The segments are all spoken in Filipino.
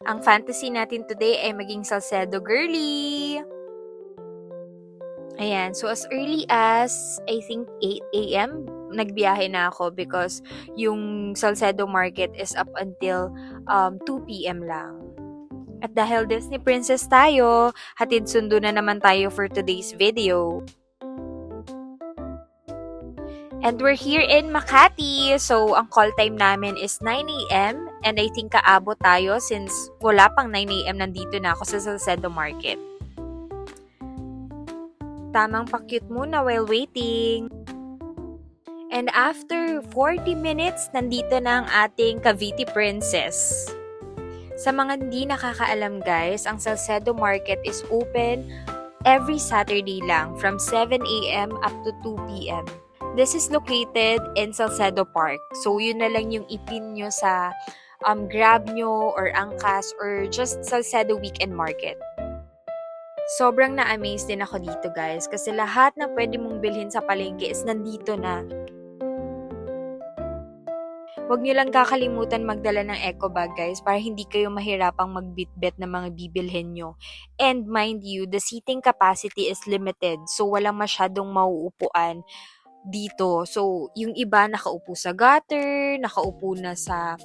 Ang fantasy natin today ay maging Salcedo girly. Ayan, so as early as I think 8 a.m. nagbiyahe na ako because yung Salcedo Market is up until 2 p.m. lang. At dahil Disney Princess tayo, hatid sundo na naman tayo for today's video. And we're here in Makati. So, ang call time namin is 9 a.m. And I think kaabot tayo since wala pang 9 a.m. nandito na ako sa Salcedo Market. Tamang pakyut muna while waiting. And after 40 minutes, nandito na ang ating Cavite Princess. Sa mga hindi nakakaalam guys, ang Salcedo Market is open every Saturday lang from 7 a.m. up to 2 p.m. This is located in Salcedo Park. So, yun na lang yung ipin nyo sa Grab nyo or Angkas or just Salcedo Weekend Market. Sobrang na-amaze din ako dito guys kasi lahat na pwede mong bilhin sa palengke is nandito na. Huwag nyo lang kakalimutan magdala ng eco bag guys para hindi kayo mahirapang magbitbit ng mga bibilhin nyo. And mind you, the seating capacity is limited so walang masyadong mauupuan dito. So, yung iba nakaupo sa gutter, nakaupo na sa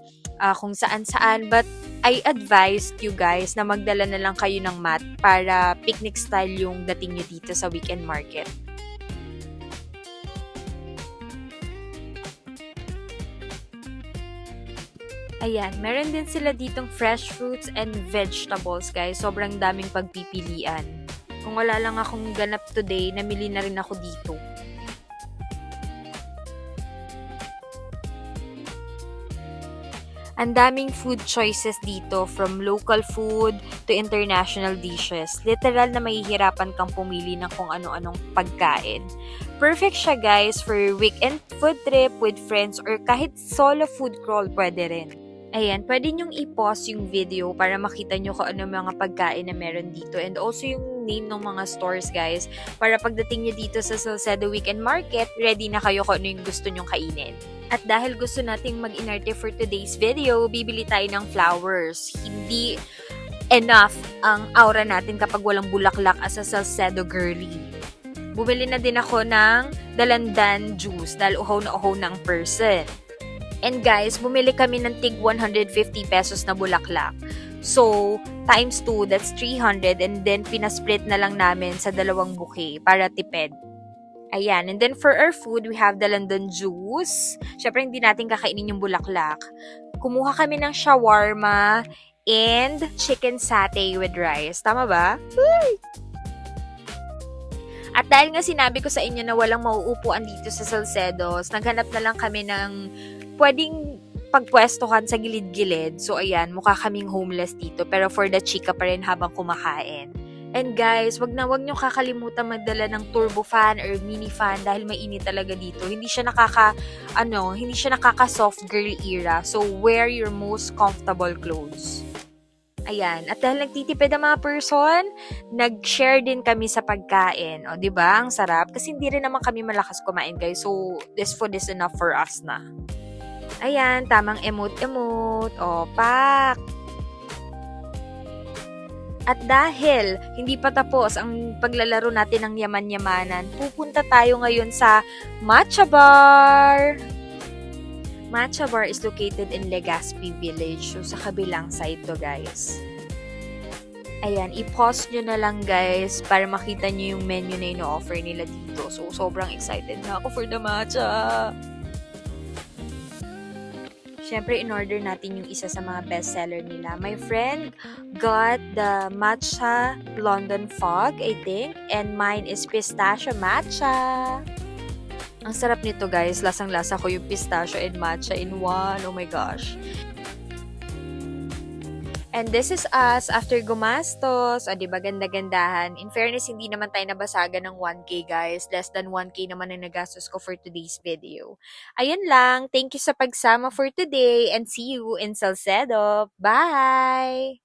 kung saan-saan. But, I advise you guys na magdala na lang kayo ng mat para picnic style yung dating nyo dito sa weekend market. Ayan, meron din sila ditong fresh fruits and vegetables guys. Sobrang daming pagpipilian. Kung wala lang akong ganap today, namili na rin ako dito. Ang daming food choices dito from local food to international dishes. Literal na mahihirapan kang pumili ng kung ano-anong pagkain. Perfect siya guys for weekend food trip with friends or kahit solo food crawl pwede rin. Ayan, pwede nyong i-pause yung video para makita nyo kung ano mga pagkain na meron dito and also yung name ng mga stores guys para pagdating nyo dito sa Salcedo Weekend Market, ready na kayo kung ano yung gusto nyong kainin. At dahil gusto nating mag-inarte for today's video, bibili tayo ng flowers. Hindi enough ang aura natin kapag walang bulaklak as a Salcedo girly. Bumili na din ako ng dalandan juice dahil uhaw na uhaw ng person. And guys, bumili kami ng tig 150 pesos na bulaklak. So, times 2, that's 300 and then pinasplit na lang namin sa dalawang bouquet para tipid. Ayan. And then for our food, we have the London juice. Syempre, hindi natin kakainin yung bulaklak. Kumuha kami ng shawarma and chicken satay with rice. Tama ba? At dahil nga sinabi ko sa inyo na walang mauupuan dito sa Salcedos, naghanap na lang kami ng pwedeng pagpwestohan sa gilid-gilid. So, ayan, mukha kaming homeless dito. Pero for the chika pa rin habang kumakain. And guys, wag nyo kakalimutan magdala ng turbo fan or mini fan dahil mainit talaga dito. Hindi siya nakaka soft girl era. So, wear your most comfortable clothes. Ayan. At dahil nagtitipid ang mga person, nag-share din kami sa pagkain. O, diba? Ang sarap. Kasi hindi rin naman kami malakas kumain, guys. So, this food is enough for us na. Ayan. Tamang emote-emote. O, pak! At dahil hindi pa tapos ang paglalaro natin ng yaman-yamanan, pupunta tayo ngayon sa Matcha Bar. Matcha Bar is located in Legazpi Village. So, sa kabilang side to, guys. Ayan, i-pause nyo na lang, guys, para makita nyo yung menu na ino-offer nila dito. So, sobrang excited na ako for the matcha. Siyempre, in-order natin yung isa sa mga bestseller nila. My friend got the matcha London Fog, I think. And mine is pistachio matcha. Ang sarap nito, guys. Lasang-lasa ko yung pistachio and matcha in one. Oh my gosh. And this is us after gumastos. O, diba, ganda-gandahan. In fairness, hindi naman tayo nabasagan ng 1K, guys. Less than 1K naman ang nagastos ko for today's video. Ayun lang. Thank you sa pagsama for today and see you in Salcedo. Bye!